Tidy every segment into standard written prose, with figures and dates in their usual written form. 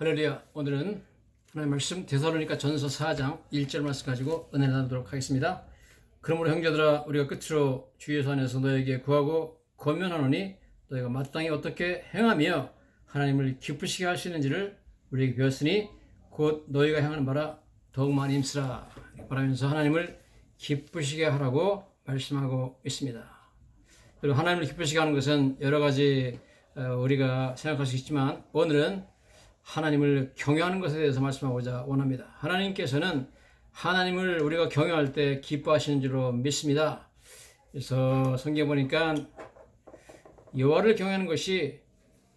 할렐루야. 오늘은 하나님의 말씀 데살로니가 전서 4장 1절 말씀 가지고 은혜를 나누도록 하겠습니다. 그러므로 형제들아 우리가 끝으로 주 예수 안에서 너에게 구하고 권면하노니 너희가 마땅히 어떻게 행하며 하나님을 기쁘시게 할 수 있는지를 우리에게 배웠으니 곧 너희가 행하는 바라 더욱 많이 힘쓰라 바라면서 하나님을 기쁘시게 하라고 말씀하고 있습니다. 그리고 하나님을 기쁘시게 하는 것은 여러 가지 우리가 생각할 수 있지만 오늘은 하나님을 경외하는 것에 대해서 말씀하고자 원합니다. 하나님께서는 하나님을 우리가 경외할 때 기뻐하시는 줄로 믿습니다. 그래서 성경 보니까 여호와를 경외하는 것이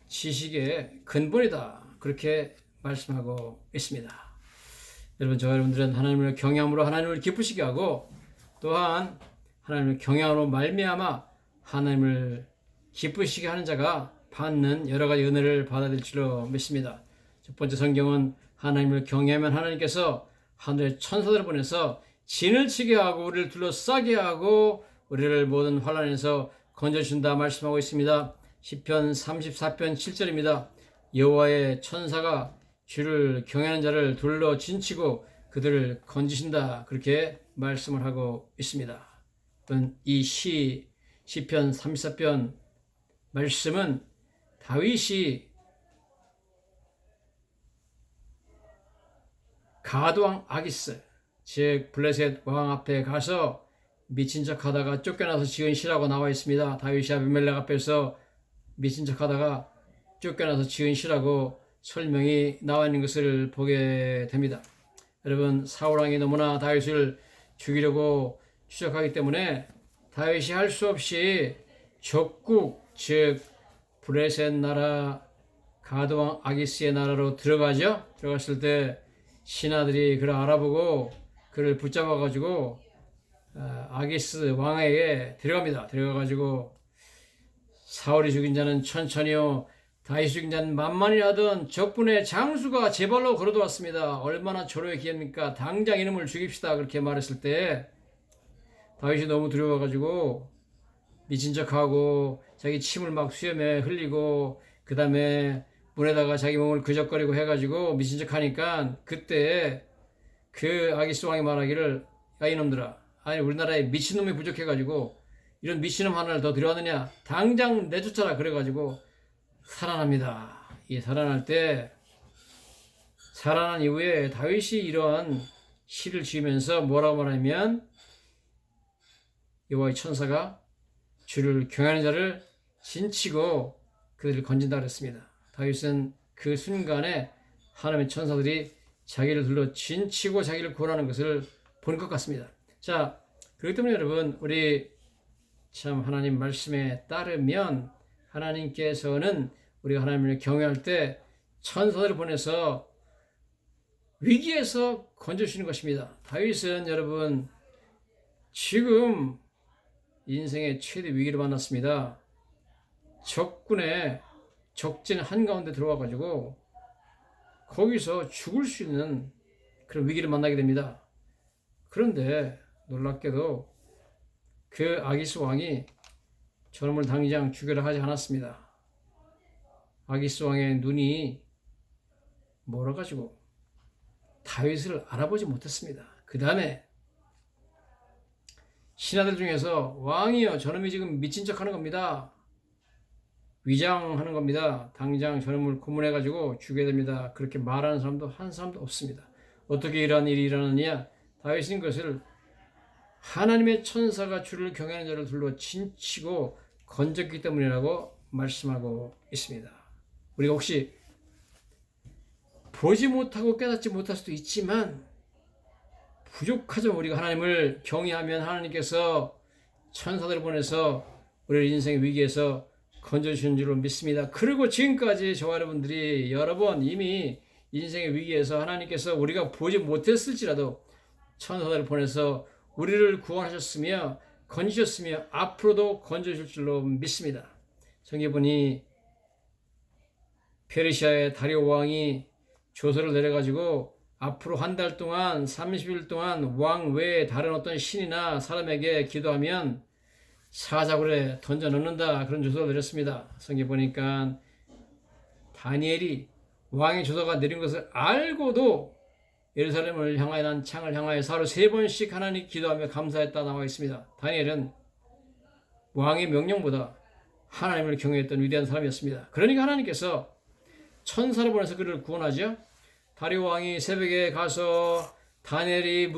지식의 근본이다. 그렇게 말씀하고 있습니다. 여러분, 저와 여러분들은 하나님을 경외함으로 하나님을 기쁘시게 하고 또한 하나님을 경외함으로 말미암아 하나님을 기쁘시게 하는 자가 받는 여러 가지 은혜를 받아들일 줄로 믿습니다. 첫 번째 성경은 하나님을 경외하면 하나님께서 하늘의 천사들을 보내서 진을 치게 하고 우리를 둘러싸게 하고 우리를 모든 환난에서 건져주신다 말씀하고 있습니다. 시편 34편 7절입니다. 여호와의 천사가 주를 경외하는 자를 둘러 진치고 그들을 건지신다 그렇게 말씀을 하고 있습니다. 이 시편 34편 말씀은 다윗이 가드왕 아기스 즉 블레셋 왕 앞에 가서 미친 척하다가 쫓겨나서 지은 시라고 나와 있습니다. 다윗이 아비멜렉 앞에서 미친 척하다가 쫓겨나서 지은 시라고 설명이 나와 있는 것을 보게 됩니다. 여러분, 사울 왕이 너무나 다윗을 죽이려고 추적하기 때문에 다윗이 할 수 없이 적국 즉 블레셋 나라 가드왕 아기스의 나라로 들어가죠. 들어갔을 때 신하들이 그를 알아보고 그를 붙잡아가지고 아기스 왕에게 데려갑니다. 들어가가지고 사울이 죽인 자는 천천히요 다윗이 죽인 자는 만만히 하던 적군의 장수가 제 발로 걸어들어왔습니다. 얼마나 초로의 기회입니까? 당장 이놈을 죽입시다. 그렇게 말했을 때 다윗이 너무 두려워가지고 미친 척하고 자기 침을 막 수염에 흘리고 그 다음에 문에다가 자기 몸을 그적거리고 해가지고 미친 척 하니까 그때 그 아기스 왕이 말하기를 야 이놈들아, 아니 우리나라에 미친놈이 부족해가지고 이런 미친놈 하나를 더 들여왔느냐, 당장 내쫓아라. 그래가지고 살아납니다. 이 살아날 때 살아난 이후에 다윗이 이러한 시를 지으면서 뭐라고 말하면 여호와의 천사가 주를 경외하는 자를 진치고 그들을 건진다 그랬습니다. 다윗은 그 순간에 하나님의 천사들이 자기를 둘러 진치고 자기를 구원하는 것을 본 것 같습니다. 자, 그렇기 때문에 여러분, 우리 참 하나님 말씀에 따르면 하나님께서는 우리가 하나님을 경외할 때 천사들을 보내서 위기에서 건져주시는 것입니다. 다윗은 여러분 지금 인생의 최대 위기를 만났습니다. 적군의 적진 한가운데 들어와가지고 거기서 죽을 수 있는 그런 위기를 만나게 됩니다. 그런데 놀랍게도 그 아기스 왕이 저놈을 당장 죽여라 하지 않았습니다. 아기스 왕의 눈이 멀어가지고 다윗을 알아보지 못했습니다. 그 다음에 신하들 중에서 왕이여 저놈이 지금 미친 척 하는 겁니다. 위장하는 겁니다. 당장 저놈을 고문해가지고 죽여야 됩니다. 그렇게 말하는 사람도 한 사람도 없습니다. 어떻게 이러한 일이 일어나느냐? 다윗은 것을 하나님의 천사가 주를 경외하는 자를 둘러 진치고 건졌기 때문이라고 말씀하고 있습니다. 우리가 혹시 보지 못하고 깨닫지 못할 수도 있지만 부족하죠. 우리가 하나님을 경외하면 하나님께서 천사들을 보내서 우리를 인생의 위기에서 건져주시는 줄로 믿습니다. 그리고 지금까지 저와 여러분들이 여러 번 이미 인생의 위기에서 하나님께서 우리가 보지 못했을지라도 천사들을 보내서 우리를 구원하셨으며 건지셨으며 앞으로도 건져주실 줄로 믿습니다. 성경에 보니 페르시아의 다리오 왕이 조서를 내려가지고 앞으로 한 달 동안 30일 동안 왕 외에 다른 어떤 신이나 사람에게 기도하면 사자굴에 던져 넣는다 그런 조서를 내렸습니다. 성경에 보니까 다니엘이 왕의 조서가 내린 것을 알고도 예루살렘을 향하여 난 창을 향하여 하루 3번씩 하나님 기도하며 감사했다 나와 있습니다. 다니엘은 왕의 명령보다 하나님을 경외했던 위대한 사람이었습니다. 그러니까 하나님께서 천사를 보내서 그를 구원하죠. 다리오 왕이 새벽에 가서 다니엘이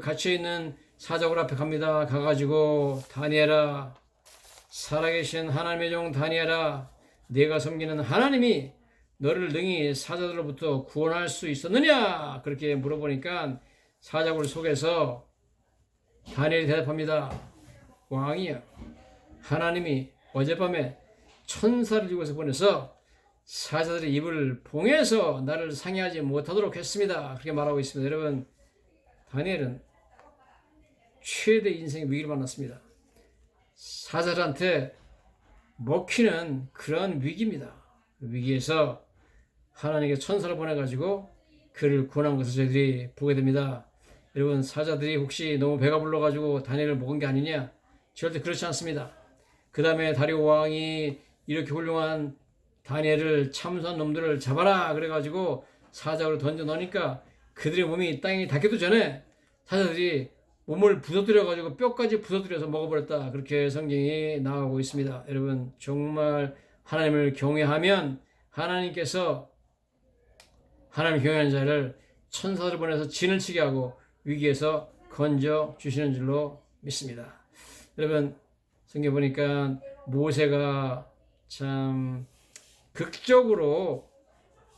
갇혀있는 사자굴 앞에 갑니다. 가가지고 다니엘아, 살아계신 하나님의 종 다니엘아, 내가 섬기는 하나님이 너를 능히 사자들로부터 구원할 수 있었느냐? 그렇게 물어보니까 사자굴 속에서 다니엘이 대답합니다. 왕이여, 하나님이 어젯밤에 천사를 이곳에 보내서 사자들의 입을 봉해서 나를 상해하지 못하도록 했습니다. 그렇게 말하고 있습니다. 여러분, 다니엘은 최대 인생의 위기를 만났습니다. 사자들한테 먹히는 그런 위기입니다. 위기에서 하나님께 천사를 보내가지고 그를 구원한 것을 저희들이 보게 됩니다. 여러분, 사자들이 혹시 너무 배가 불러가지고 다니엘을 먹은 게 아니냐? 절대 그렇지 않습니다. 그 다음에 다리오 왕이 이렇게 훌륭한 다니엘을 참수한 놈들을 잡아라 그래가지고 사자로 던져 넣으니까 그들의 몸이 땅에 닿기도 전에 사자들이 몸을 부서뜨려가지고 뼈까지 부서뜨려서 먹어버렸다. 그렇게 성경이 나오고 있습니다. 여러분, 정말 하나님을 경외하면 하나님께서 하나님을 경외하는 자를 천사를 보내서 진을 치게 하고 위기에서 건져 주시는 줄로 믿습니다. 여러분, 성경 보니까 모세가 참 극적으로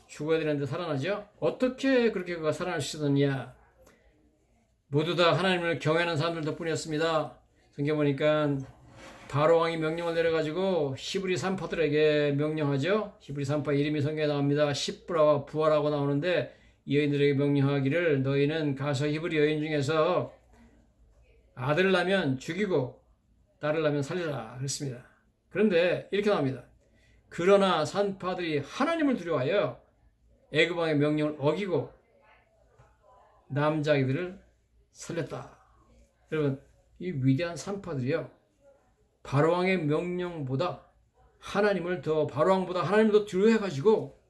죽어야 되는데 살아나죠? 어떻게 그렇게 그가 살아날 수 있었느냐? 모두 다 하나님을 경외하는 사람들 덕분이었습니다. 성경 보니까 바로 왕이 명령을 내려가지고 히브리 산파들에게 명령하죠. 히브리 산파 이름이 성경에 나옵니다. 십브라와 부하라고 나오는데 이 여인들에게 명령하기를 너희는 가서 히브리 여인 중에서 아들을 낳으면 죽이고 딸을 낳으면 살리라 그랬습니다. 그런데 이렇게 나옵니다. 그러나 산파들이 하나님을 두려워하여 애굽 왕의 명령을 어기고 남자아이들을 살렸다. 여러분, 이 위대한 산파들이요, 바로왕의 명령보다 바로왕보다 하나님을 더 두려워해가지고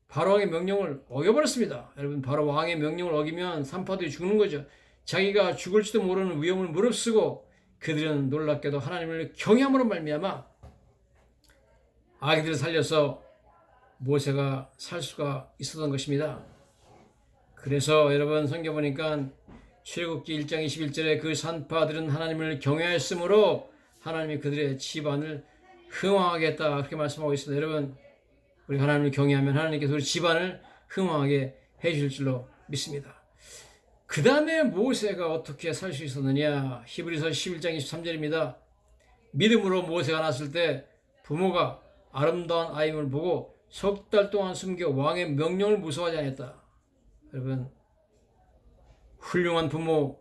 바로왕의 명령을 어겨버렸습니다. 여러분, 바로왕의 명령을 어기면 산파들이 죽는 거죠. 자기가 죽을지도 모르는 위험을 무릅쓰고 그들은 놀랍게도 하나님을 경외함으로 말미암아 아기들을 살려서 모세가 살 수가 있었던 것입니다. 그래서 여러분, 성경 보니까 출애굽기 1장 21절에 그 산파들은 하나님을 경외하였으므로 하나님이 그들의 집안을 흥왕하게 했다. 그렇게 말씀하고 있습니다. 여러분, 우리 하나님을 경외하면 하나님께서 우리 집안을 흥왕하게 해주실 줄로 믿습니다. 그 다음에 모세가 어떻게 살 수 있었느냐? 히브리서 11장 23절입니다. 믿음으로 모세가 났을 때 부모가 아름다운 아임을 보고 석 달 동안 숨겨 왕의 명령을 무서워하지 않았다. 여러분, 훌륭한 부모,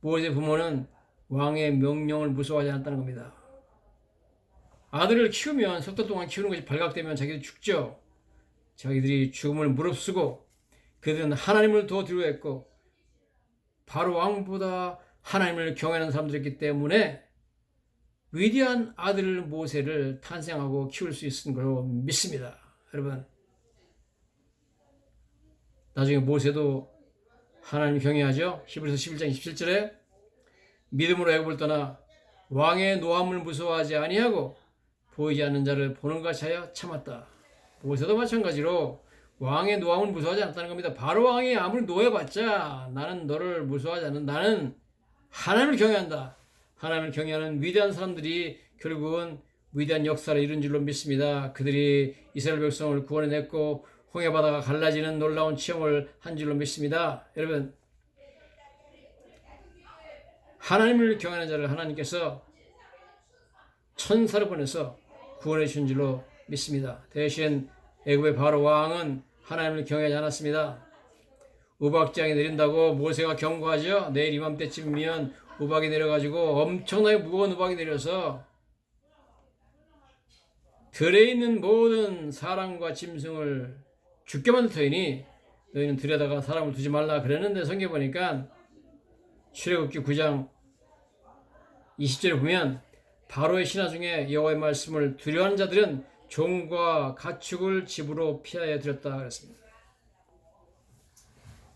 모세 부모는 왕의 명령을 무서워하지 않았다는 겁니다. 아들을 키우면 석 달 동안 키우는 것이 발각되면 자기들이 죽죠. 자기들이 죽음을 무릅쓰고 그들은 하나님을 더 두려워했고 바로 왕보다 하나님을 경외하는 사람들이었기 때문에 위대한 아들 모세를 탄생하고 키울 수 있은 걸로 믿습니다. 여러분, 나중에 모세도 하나님 경외하죠. 히브리서 11장 27절에 믿음으로 애굽을 떠나 왕의 노함을 무서워하지 아니하고 보이지 않는 자를 보는 것 같이 하여 참았다. 모세도 마찬가지로 왕의 노함을 무서워하지 않았다는 겁니다. 바로 왕이 아무리 노해봤자 나는 너를 무서워하지 않는, 나는 하나님을 경외한다. 하나님을 경외하는 위대한 사람들이 결국은 위대한 역사를 이룬 줄로 믿습니다. 그들이 이스라엘 백성을 구원해냈고 홍해바다가 갈라지는 놀라운 체험을 한 줄로 믿습니다. 여러분, 하나님을 경외하는 자를 하나님께서 천사를 보내서 구원해 주신 줄로 믿습니다. 대신 애굽의 바로 왕은 하나님을 경외하지 않았습니다. 우박장이 내린다고 모세가 경고하죠. 내일 이맘때쯤이면 우박이 내려가지고 엄청나게 무거운 우박이 내려서 들에 있는 모든 사람과 짐승을 죽게 만들 터이니 너희는 들에다가 사람을 두지 말라 그랬는데 성경 보니까 출애굽기 9장 20절에 보면 바로의 신하 중에 여호와의 말씀을 두려워하는 자들은 종과 가축을 집으로 피하여 들였다 그랬습니다.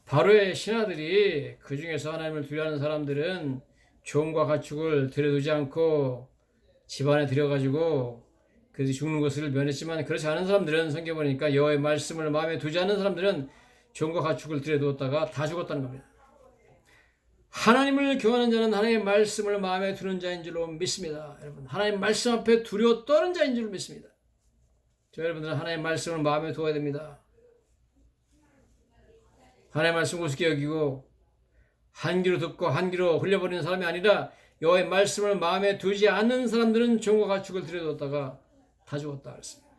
바로의 신하들이 그 중에서 하나님을 두려워하는 사람들은 종과 가축을 들여두지 않고 집안에 들여가지고 그들이 죽는 것을 면했지만, 그렇지 않은 사람들은 성경에 보니까 여호와의 말씀을 마음에 두지 않는 사람들은 종과 가축을 들여두었다가 다 죽었다는 겁니다. 하나님을 경외하는 자는 하나님의 말씀을 마음에 두는 자인 줄로 믿습니다. 여러분, 하나님 말씀 앞에 두려워 떠는 자인 줄로 믿습니다. 저 여러분들은 하나님의 말씀을 마음에 두어야 됩니다. 하나님의 말씀 우습게 여기고 한 귀로 듣고 한 귀로 흘려버리는 사람이 아니라 여호와의 말씀을 마음에 두지 않는 사람들은 종과 가축을 들여두었다가 다 죽었다 그랬습니다.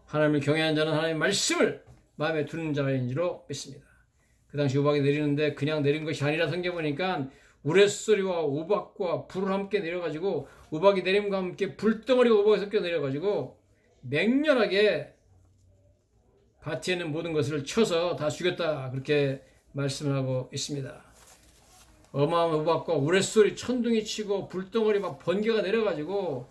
하나님을 경외하는 자는 하나님의 말씀을 마음에 두는 자인 줄로 믿습니다. 그 당시 우박이 내리는데 그냥 내린 것이 아니라 성경 보니까 우레소리와 우박과 불을 함께 내려가지고, 우박이 내림과 함께 불덩어리가 우박에 섞여 내려가지고 맹렬하게 밭에 있는 모든 것을 쳐서 다 죽였다, 그렇게 말씀을 하고 있습니다. 어마어마한 우박과 우레소리, 천둥이 치고 불덩어리 막 번개가 내려가지고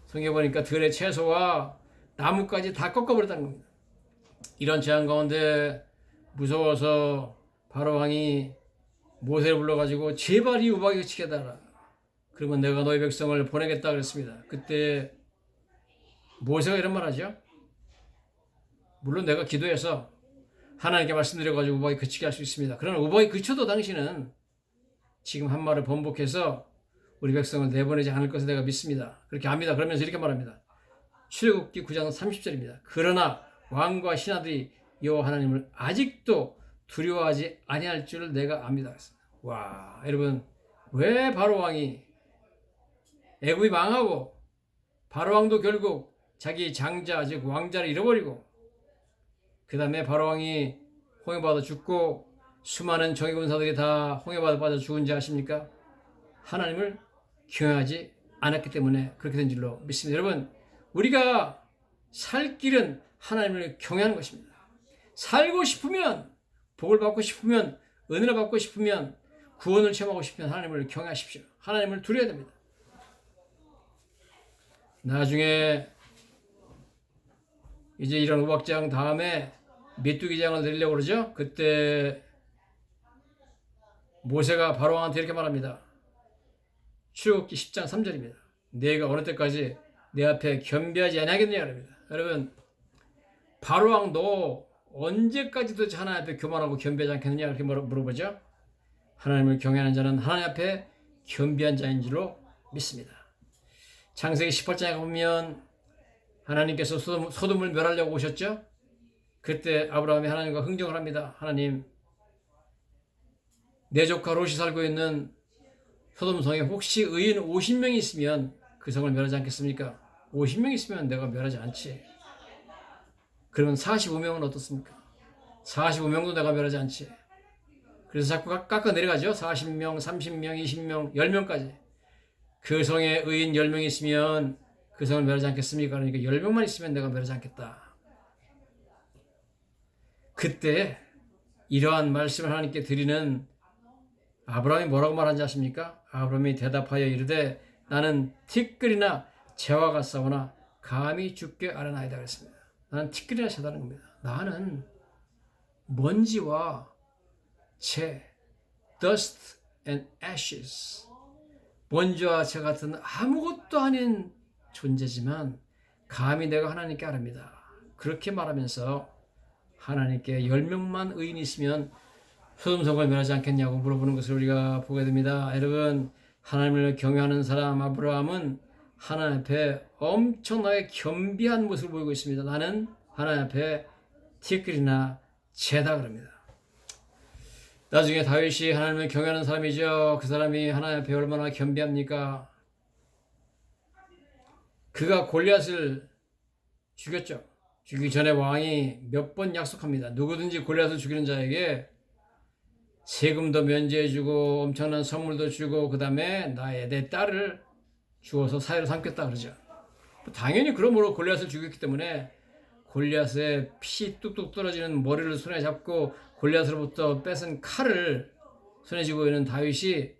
성경 보니까 들의 채소와 나무까지 다 꺾어버렸다는 겁니다. 이런 재앙 가운데 무서워서 바로 왕이 모세를 불러가지고 제발 이 우박이 그치게 해달라, 그러면 내가 너희 백성을 보내겠다 그랬습니다. 그때 모세가 이런 말 하죠. 물론 내가 기도해서 하나님께 말씀드려가지고 우박이 그치게 할 수 있습니다. 그러나 우박이 그쳐도 당신은 지금 한 말을 번복해서 우리 백성을 내보내지 않을 것을 내가 믿습니다. 그렇게 압니다. 그러면서 이렇게 말합니다. 출애굽기 9장 30절입니다. 그러나 왕과 신하들이 여호와 하나님을 아직도 두려워하지 아니할 줄을 내가 압니다. 와, 여러분, 왜 바로 왕이 애굽이 망하고 바로 왕도 결국 자기 장자, 즉 왕자를 잃어버리고, 그 다음에 바로 왕이 홍해받아 죽고 수많은 정예군사들이 다 홍해받아 빠져 죽은지 아십니까? 하나님을 경외하지 않았기 때문에 그렇게 된 줄로 믿습니다. 여러분, 우리가 살 길은 하나님을 경외하는 것입니다. 살고 싶으면, 복을 받고 싶으면, 은혜를 받고 싶으면, 구원을 체험하고 싶으면 하나님을 경외하십시오. 하나님을 두려워야 됩니다. 나중에 이제 이런 우박장 다음에 메뚜기장을 내리려고 그러죠. 그때 모세가 바로왕한테 이렇게 말합니다. 출애굽기 10장 3절입니다. 내가 어느 때까지 내 앞에 겸비하지 아니하겠느냐 그럽니다. 여러분, 바로왕 너 언제까지도 하나님 앞에 교만하고 겸비하지 않겠느냐 그렇게 물어보죠. 하나님을 경외하는 자는 하나님 앞에 겸비한 자인 줄로 믿습니다. 창세기 18장에 보면 하나님께서 소돔을 멸하려고 오셨죠. 그때 아브라함이 하나님과 흥정을 합니다. 하나님, 내 조카 롯이 살고 있는 소돔성에 혹시 의인 50명이 있으면 그 성을 멸하지 않겠습니까? 50명 있으면 내가 멸하지 않지. 그러면 45명은 어떻습니까? 45명도 내가 멸하지 않지. 그래서 자꾸 깎아 내려가죠. 40명, 30명, 20명, 10명까지. 그 성에 의인 10명이 있으면 그 성을 멸하지 않겠습니까? 그러니까 10명만 있으면 내가 멸하지 않겠다. 그때 이러한 말씀을 하나님께 드리는 아브라함이 뭐라고 말한지 아십니까? 아브라함이 대답하여 이르되 나는 티끌이나 재와 같사오나 감히 죽게 아뢰나이다 그랬습니다. 나는 티끌이나 재다는 겁니다. 나는 먼지와 재, dust and ashes, 먼지와 재 같은 아무것도 아닌 존재지만 감히 내가 하나님께 아뢰니다. 그렇게 말하면서 하나님께 10명만 의인이 있으면 소돔성을 멸하지 않겠냐고 물어보는 것을 우리가 보게 됩니다. 여러분, 하나님을 경외하는 사람 아브라함은 하나님 앞에 엄청나게 겸비한 모습을 보이고 있습니다. 나는 하나님 앞에 티끌이나 재다 그럽니다. 나중에 다윗이 하나님을 경외하는 사람이죠. 그 사람이 하나님 앞에 얼마나 겸비합니까? 그가 골리앗을 죽였죠. 죽이기 전에 왕이 몇 번 약속합니다. 누구든지 골리앗을 죽이는 자에게 세금도 면제해주고 엄청난 선물도 주고 그 다음에 내 딸을 주어서 사회로 삼겠다 그러죠. 당연히 그러므로 골리앗을 죽였기 때문에 골리앗의 피 뚝뚝 떨어지는 머리를 손에 잡고 골리앗으로부터 뺏은 칼을 손에 쥐고 있는 다윗이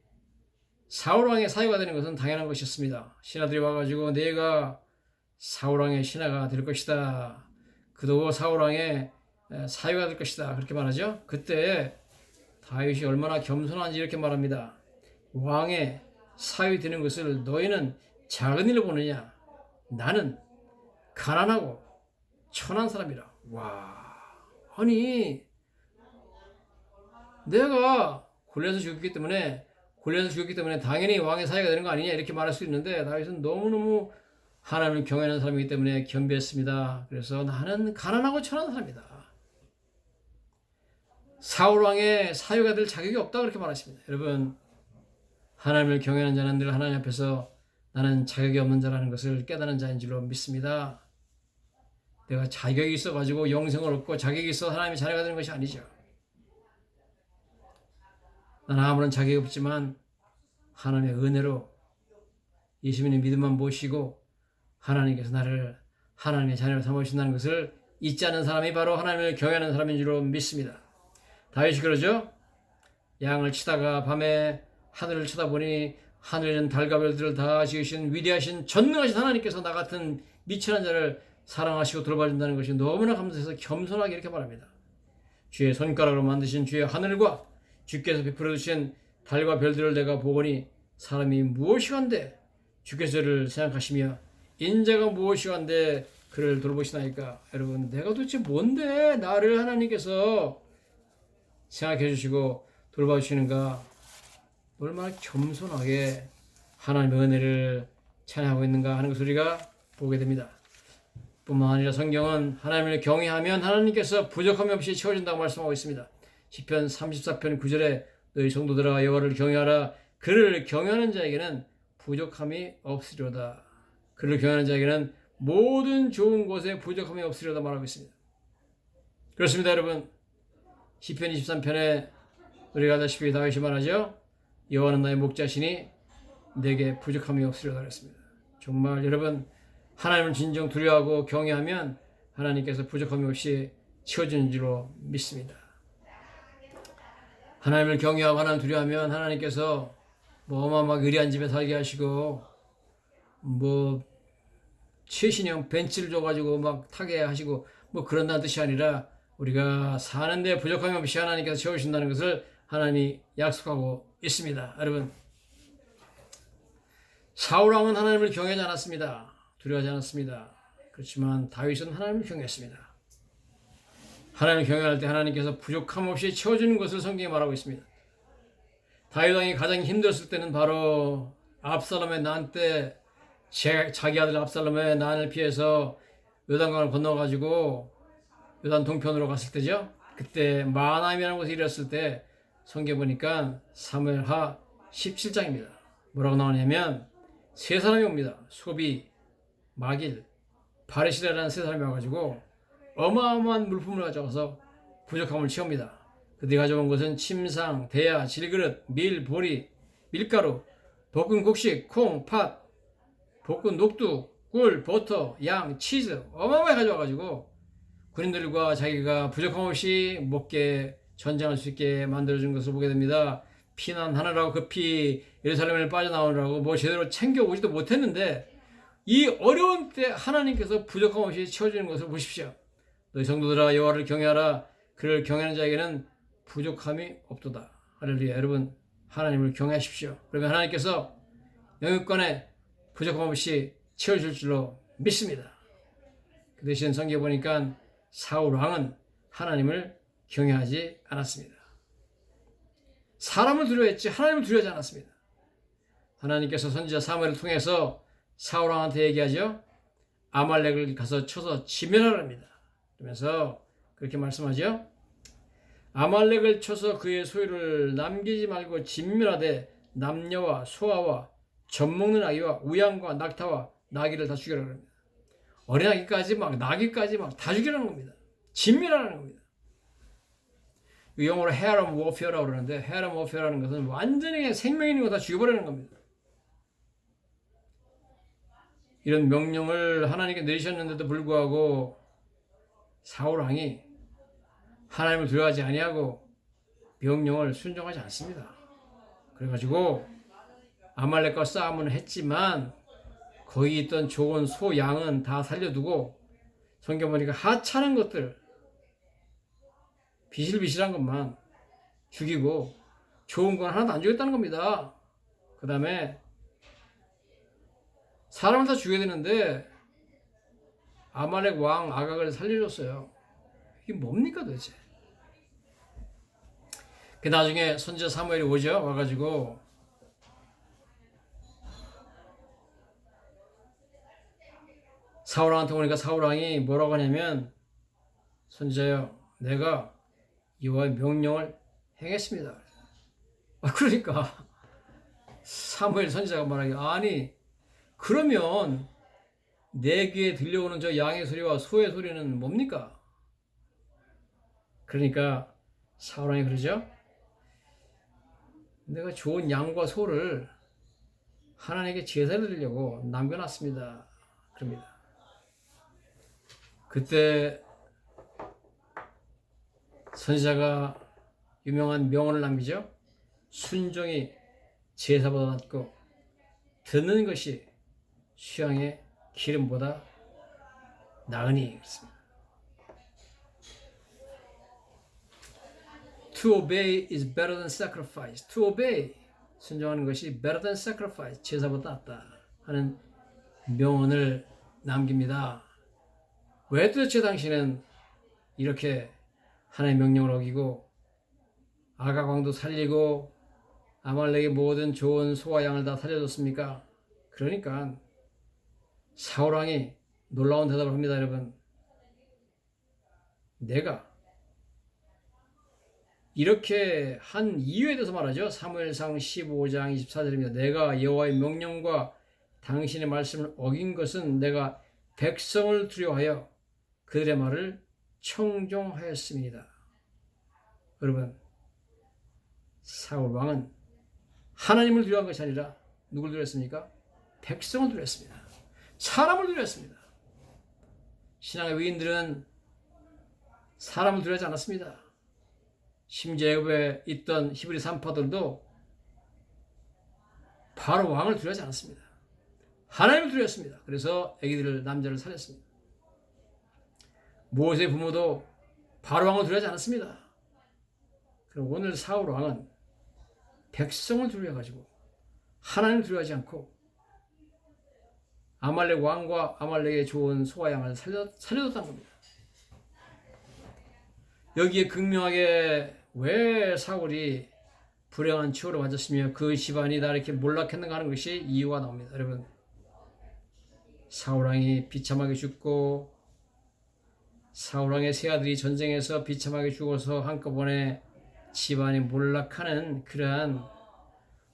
사울 왕의 사위가 되는 것은 당연한 것이었습니다. 신하들이 와가지고 내가 사울왕의 신하가 될 것이다. 그도 사울왕의 사위가 될 것이다. 그렇게 말하죠. 그때 다윗이 얼마나 겸손한지 이렇게 말합니다. 왕의 사위 되는 것을 너희는 작은 일로 보느냐? 나는 가난하고 천한 사람이라. 와, 아니 내가 골리앗을 죽였기 때문에 당연히 왕의 사위가 되는 거 아니냐 이렇게 말할 수 있는데 다윗은 너무너무 하나님을 경외하는 사람이기 때문에 겸비했습니다. 그래서 나는 가난하고 천한 사람이다. 사울 왕의 사위가 될 자격이 없다 그렇게 말하십니다. 여러분, 하나님을 경외하는 자는 늘 하나님 앞에서 나는 자격이 없는 자라는 것을 깨닫는 자인 줄로 믿습니다. 내가 자격이 있어가지고 영생을 얻고 자격이 있어 하나님의 자녀가 되는 것이 아니죠. 나는 아무런 자격이 없지만 하나님의 은혜로 예수님의 믿음만 모시고 하나님께서 나를 하나님의 자녀로 삼으신다는 것을 잊지 않는 사람이 바로 하나님을 경외하는 사람인 줄로 믿습니다. 다윗이 그러죠. 양을 치다가 밤에 하늘을 쳐다보니 하늘에는 달과 별들을 다 지으신 위대하신 전능하신 하나님께서 나 같은 미천한 자를 사랑하시고 돌봐준다는 것이 너무나 감사해서 겸손하게 이렇게 말합니다. 주의 손가락으로 만드신 주의 하늘과 주께서 베풀어 주신 달과 별들을 내가 보거니 사람이 무엇이간데 주께서 저를 생각하시며 인자가 무엇이간데 그를 돌보시나이까. 여러분, 내가 도대체 뭔데 나를 하나님께서 생각해 주시고 돌봐 주시는가. 얼마나 겸손하게 하나님의 은혜를 찬양하고 있는가 하는 것을 우리가 보게 됩니다. 뿐만 아니라 성경은 하나님을 경외하면 하나님께서 부족함이 없이 채워준다고 말씀하고 있습니다. 시편 34편 9절에 너희 성도들아 여호와를 경외하라. 그를 경외하는 자에게는 부족함이 없으리로다. 그를 경외하는 자에게는 모든 좋은 곳에 부족함이 없으리로다 말하고 있습니다. 그렇습니다, 여러분. 시편 23편에 우리가 알다시피 다윗이 말하죠. 여호와는 나의 목자시니 내게 부족함이 없으리로다 그랬습니다. 정말 여러분, 하나님을 진정 두려워하고 경외하면 하나님께서 부족함이 없이 채워주는 줄로 믿습니다. 하나님을 경외하고 하나님을 두려워하면 하나님께서 어마어마하게 의리한 집에 살게 하시고 최신형 벤츠를 줘가지고 막 타게 하시고 그런다는 뜻이 아니라 우리가 사는데 부족함이 없이 하나님께서 채워주신다는 것을 하나님이 약속하고 있습니다. 여러분, 사울왕은 하나님을 경외하지 않았습니다. 두려워하지 않았습니다. 그렇지만 다윗은 하나님을 경외했습니다. 하나님을 경외할 때 하나님께서 부족함 없이 채워주는 것을 성경에 말하고 있습니다. 다윗 왕이 가장 힘들었을 때는 바로 압살롬의 난 때 자기 아들 압살롬의 난을 피해서 요단강을 건너가지고 요단 동편으로 갔을 때죠. 그때 마하나임이라는 곳에 이르렀을 때 성경 보니까 사무엘하 17장입니다. 뭐라고 나오냐면 세 사람이 옵니다. 소비, 마길, 바레시라라는 세 사람이 와가지고 어마어마한 물품을 가져가서 부족함을 채웁니다. 그들이 가져온 것은 침상, 대야, 질그릇, 밀, 보리, 밀가루, 볶은 곡식, 콩, 팥, 볶은 녹두, 꿀, 버터, 양, 치즈 어마어마하게 가져와가지고 군인들과 자기가 부족함 없이 먹게 전쟁할 수 있게 만들어준 것을 보게 됩니다. 피난하느라고 급히 예루살렘을 빠져나오느라고 제대로 챙겨오지도 못했는데 이 어려운 때 하나님께서 부족함 없이 채워주는 것을 보십시오. 너희 성도들아 여호와를 경외하라. 그를 경외하는 자에게는 부족함이 없도다. 할렐루야. 여러분, 하나님을 경외하십시오. 그러면 하나님께서 영육간에 부족함 없이 채워줄 줄로 믿습니다. 그 대신 성경에 보니까 사울 왕은 하나님을 경외하지 않았습니다. 사람을 두려워했지 하나님을 두려워하지 않았습니다. 하나님께서 선지자 사무엘을 통해서 사울 왕한테 얘기하죠. 아말렉을 가서 쳐서 진멸하라 합니다. 그러면서 그렇게 말씀하죠. 아말렉을 쳐서 그의 소유를 남기지 말고 진멸하되 남녀와 소아와 젖먹는 아기와 우양과 낙타와 나귀를 다 죽여라 합니다. 어린아기까지 나귀까지 다 죽이라는 겁니다. 진멸하라는 겁니다. 영어로 헤아람 워페어라고 그러는데 헤아람 워페어라는 것은 완전히 생명 있는 거 다 죽여버리는 겁니다. 이런 명령을 하나님께 내리셨는데도 불구하고 사울 왕이 하나님을 두려워하지 아니하고 명령을 순종하지 않습니다. 그래가지고 아말렉과 싸움은 했지만 거기 있던 좋은 소, 양은 다 살려두고 성경 보니까 하찮은 것들, 비실비실한 것만 죽이고 좋은 건 하나도 안 주겠다는 겁니다. 그 다음에 사람을 다 죽여야 되는데 아말렉 왕 아각을 살려줬어요. 이게 뭡니까 도대체? 그 나중에 선지자 사무엘이 오죠. 와가지고 사울왕한테 오니까 사울왕이 뭐라고 하냐면, 선지자여, 내가 여호와의 명령을 행했습니다. 그러니까 사무엘 선지자가 말하기, 아니 그러면 내 귀에 들려오는 저 양의 소리와 소의 소리는 뭡니까? 그러니까 사울왕이 그러죠. 내가 좋은 양과 소를 하나님께 제사를 드리려고 남겨놨습니다. 그럽니다. 그때 선지자가 유명한 명언을 남기죠. 순종이 제사보다 낫고 듣는 것이 수양의 기름보다 나으니. 그렇습니다. To obey is better than sacrifice. To obey, 순종하는 것이 better than sacrifice, 제사보다 낫다 하는 명언을 남깁니다. 왜 도대체 당신은 이렇게 하나님의 명령을 어기고 아각 왕도 살리고 아말렉의 모든 좋은 소와 양을 다 살려줬습니까? 그러니까 사울 왕이 놀라운 대답을 합니다. 여러분, 내가 이렇게 한 이유에 대해서 말하죠. 사무엘상 15장 24절입니다. 내가 여호와의 명령과 당신의 말씀을 어긴 것은 내가 백성을 두려워하여 그들의 말을 청종하였습니다. 여러분, 사울 왕은 하나님을 두려워한 것이 아니라 누굴 두려웠습니까? 백성을 두려웠습니다. 사람을 두려웠습니다. 신앙의 위인들은 사람을 두려워하지 않았습니다. 심지어 애굽에 있던 히브리 산파들도 바로 왕을 두려워하지 않았습니다. 하나님을 두려웠습니다. 그래서 아기들을, 남자를 살렸습니다. 모세의 부모도 바로 왕을 두려워하지 않았습니다. 그럼 오늘 사울 왕은 백성을 두려워가지고 하나님을 두려워하지 않고 아말렉 왕과 아말렉의 좋은 소와 양을 살려줬다는 겁니다. 여기에 극명하게 왜 사울이 불행한 치호를 맞았으며 그 집안이 다 이렇게 몰락했는가 하는 것이 이유가 나옵니다. 여러분, 사울왕이 비참하게 죽고 사울왕의 세 아들이 전쟁에서 비참하게 죽어서 한꺼번에 집안이 몰락하는 그러한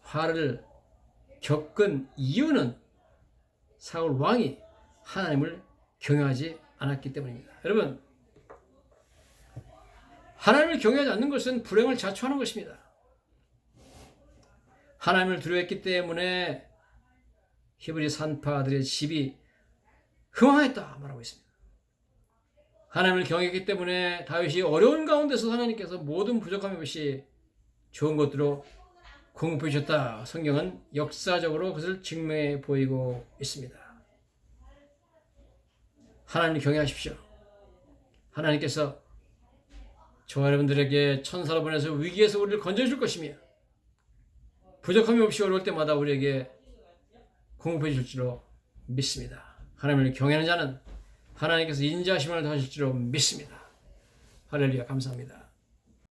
화를 겪은 이유는 사울왕이 하나님을 경외하지 않았기 때문입니다. 여러분, 하나님을 경외하지 않는 것은 불행을 자초하는 것입니다. 하나님을 두려워했기 때문에 히브리 산파들의 집이 흥황했다 말하고 있습니다. 하나님을 경외했기 때문에 다윗이 어려운 가운데서 하나님께서 모든 부족함이 없이 좋은 것들로 공급해 주셨다. 성경은 역사적으로 그것을 증명해 보이고 있습니다. 하나님을 경외하십시오. 하나님께서 저와 여러분들에게 천사를 보내서 위기에서 우리를 건져줄 것이며 부족함이 없이 어려울 때마다 우리에게 공급해 줄 줄로 믿습니다. 하나님을 경외하는 자는 하나님께서 인자하심을 더하실 줄로 믿습니다. 할렐루야, 감사합니다.